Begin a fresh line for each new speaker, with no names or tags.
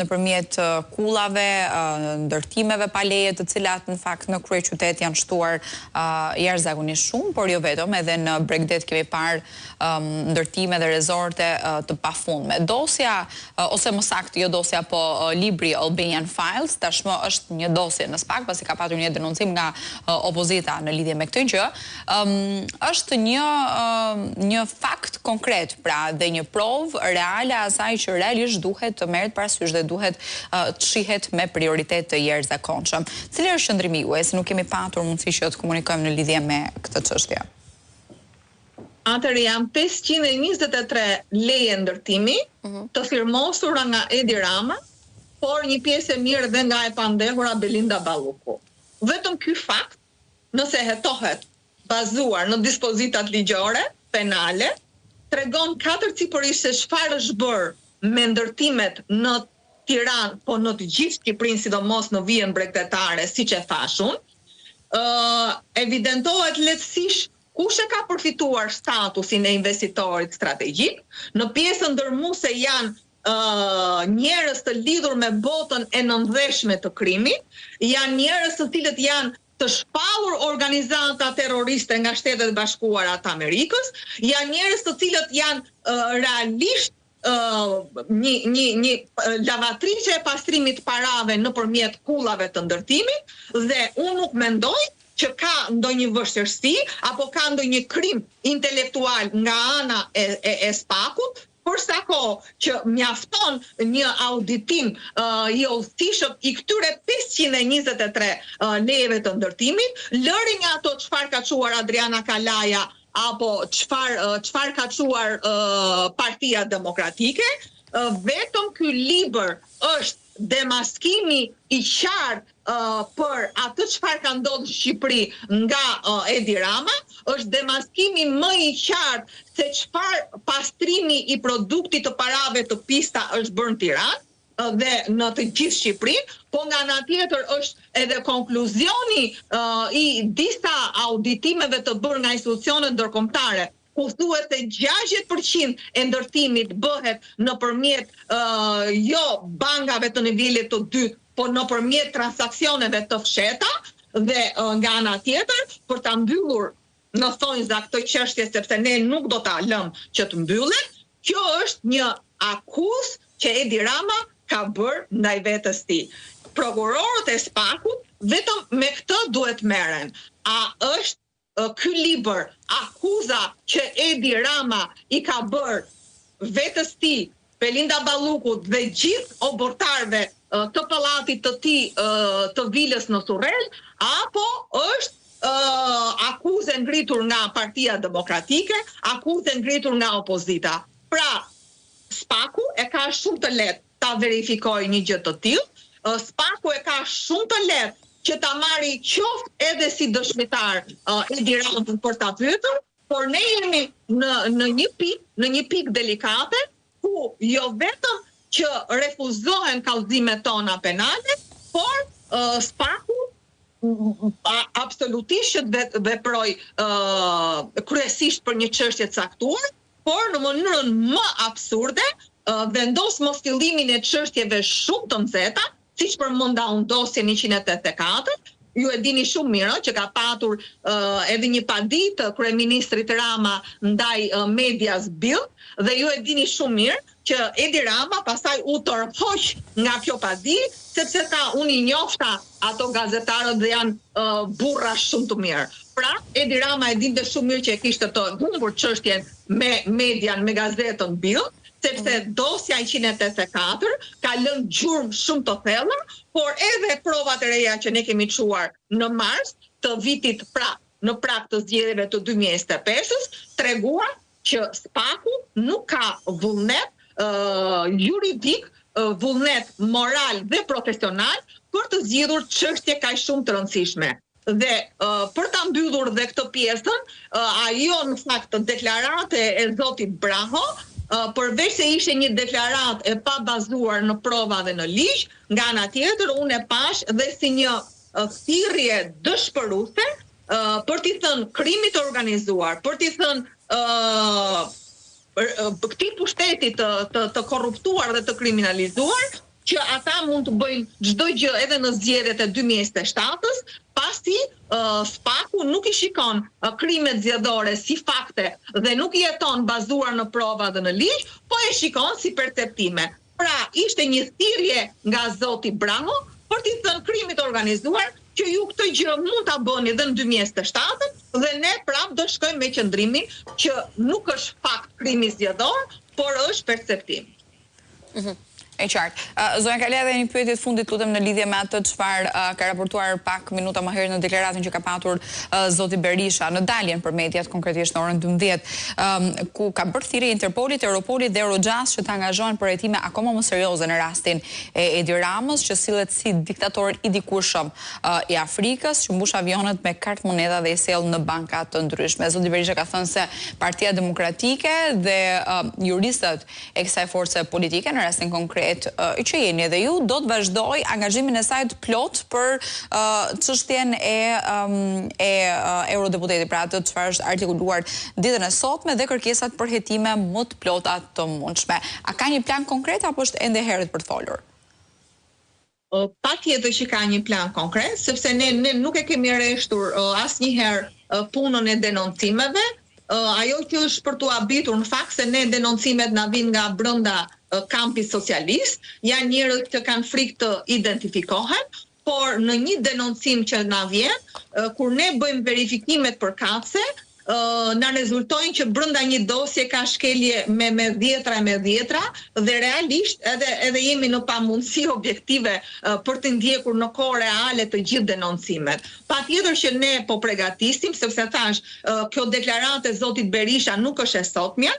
nëpërmjet kullave, ndërtimeve pa leje, të cilat në fakt në kryeqytet janë shtuar jashtëzakonisht shumë, por jo vetëm, edhe në Bregdet kemi parë ndërtime dhe rezorte të pafundme. Dosja, ose më saktë jo dosja, po libri Albanian Files, tashmë është një dosje në SPAK, pasi ka patur një denuncim nga opozita në lidhje me këtë gjë, është një fakt konkret, pra dhe një provë reale asaj që realisht duhet të merret parasysh dhe duhet të shihet me prioritet të jashtëzakonshëm. Cili është qëndrimi juaj, se nuk kemi patur mundësi që të komunikojmë në lidhje me këtë çështje?
Atëherë janë 523 leje ndërtimi të firmosura nga Edi Rama, por një pjesë e mirë dhe nga e pandehura Belinda Balluku. Vetëm ky fakt, nëse hetohet bazuar në dispozitat ligjore, penale, tregon katërcipërisht se çfarë është bërë me ndërtimet në Tiranë, po në të gjithë Shqipërinë, sidomos në vijën bregdetare, siç e thashun. Evidentohet lehtësisht kush e ka përfituar statusin e investitorit strategjik. Në pjesën ndërmuese janë njerëz të lidhur me botën e nëndheshme të krimit, janë njerëz të cilët janë të shpallur organizata terroriste nga Shtetet Bashkuara të Amerikës, janë njerëz të cilët janë realisht një lavatriçe e pastrimit parave nëpërmjet kullave të ndërtimit, dhe unë nuk mendoj që ka ndonjë vështirësi apo ka ndonjë krim intelektual nga ana e SPAK-ut, përsa kohë që mjafton një auditim i udhëtishëm i këtyre 523 lejeve të ndërtimit, lëri nga ato çfarë ka çuar Adriana Kalaja apo çfarë ka çuar Partia Demokratike, vetëm ky libër është demaskimi i qartë për atë çfarë ka ndodhur në Shqipëri nga Edi Rama, është demaskimi më i qartë se çfarë pastrimi i produktit të parave të pista është bërë në Tiranë dhe në të gjithë Shqipërinë, po nga ana tjetër është edhe konkluzioni i disa auditimeve të bërë nga institucionet ndërkombëtare, ku thuhet se 60% e ndërtimit bëhet nëpërmjet jo bankave të nivelit të dytë, po nëpërmjet transaksioneve të fsheta, dhe nga ana tjetër për ta mbyllur në thonjza këtë çështje, sepse ne nuk do ta lëmë që të mbyllet, kjo është një akuzë që Edi Rama ka bërë ndaj vetes tij. Prokurorët e SPAK-ut vetëm me këtë duhet merren. A është ky libër akuza që Edi Rama i ka bërë vetes tij, Belinda Ballukut dhe gjithë obortarëve të pallatit të tij të vilës në Surrel, apo është akuzë ngritur nga Partia Demokratike, akuzë ngritur nga opozita. Pra, SPAK-u e ka shumë të lehtë ta verifikojë një gjë të tillë. SPAK-u e ka shumë të lehtë që ta marrë qoftë edhe si dëshmitar Edi Ramën për ta pyetur, por ne jemi në një pikë delikate ku jo vetëm që refuzohen kallëzimet tona penale, por SPAK-u absolutisht që veproj kryesisht për një çështje të caktuar, por në mënyrën më absurde vendos mos fillimin e çështjeve shumë të nxehta, siç përmenda unë dosjen 184. Ju e dini shumë mirë që ka patur edhe një paditë kryeministrit Rama ndaj medias Bill, dhe ju e dini shumë mirë që Edi Rama pastaj u tërhoq nga kjo paditë, sepse unë i njofta ato gazetarët dhe janë burra shumë të mirë. Pra, Edi Rama e dinte shumë mirë që e kishte të humbur çështjen me median, me gazetën Bill, sepse dosja 184 ka lënë gjurmë shumë të thella, por edhe provat e reja që ne kemi çuar në mars të vitit në prag të zgjedhjeve të 2025-s, treguan që SPAK-u nuk ka vullnet juridik, vullnet moral dhe profesional për të zgjidhur çështje kaq shumë të rëndësishme. Dhe për ta mbyllur dhe këtë pjesën, ajo në fakt deklarate e zotit Braho, përveç se ishte një deklarat e pa bazuar në prova dhe në ligj, nga ana tjetër unë e pash dhe si një thirrje dëshpëruese për t'i thënë krimit të organizuar, për t'i thënë këtij pushteti të korruptuar dhe të kriminalizuar, që ata mund të bëjnë çdo gjë edhe në zgjedhjet e 2027-s, pasi SPAK-u nuk i shikon krimet zgjedhore si fakte dhe nuk i jeton bazuar në prova dhe në ligj, po e shikon si perceptime. Pra, ishte një thirrje nga zoti Braho për t'i thënë krimit organizuar që ju këtë gjë mund ta bëni edhe në 2027 dhe ne prap do shkojmë me qëndrimin që nuk është fakt krimi zgjedhor, por është perceptim.
E qartë. Zonja Kale, edhe një pyetje të fundit lutem në lidhje me atë çfarë ka raportuar pak minuta më herët në deklaratën që ka patur zoti Berisha në daljen për mediat, konkretisht në orën 12, ku ka bërë thirrje Interpolit, Europolit dhe Eurojust që të angazhohen për hetime akoma më serioze në rastin e Edi Ramës, që sillet si diktator i dikurshëm i Afrikës, që mbush avionet me kartë moneda dhe i sjell në banka të ndryshme. Zoti Berisha ka thënë se Partia Demokratike dhe juristët e kësaj force politike, në rastin konkret që jeni edhe ju, do të vazhdoj angazhimin e saj të plot për çështjen e eurodeputetit, pra atë çfarë është artikuluar ditën e sotme dhe kërkesat për hetime më të plota të mundshme. A ka një plan konkret apo është ende herët për të folur?
Patjetër që ka një plan konkret, sepse ne nuk e kemi rreshtur asnjëherë punën e denoncimeve. Ajo që është për t'u habitur në fakt se ne denoncimet na vijnë nga brenda kampi socialist, janë njerëz që kanë frikë të identifikohen, por në një denoncim që na vjen, kur ne bëjmë verifikimet përkatëse, na rezultojnë që brenda një dosje ka shkelje me dhjetra dhe realisht edhe jemi në pamundësi objektive për të ndjekur në kohë reale të gjithë denoncimet. Patjetër që ne po përgatisim, sepse thash, kjo deklaratë e zotit Berisha nuk është e sotmja,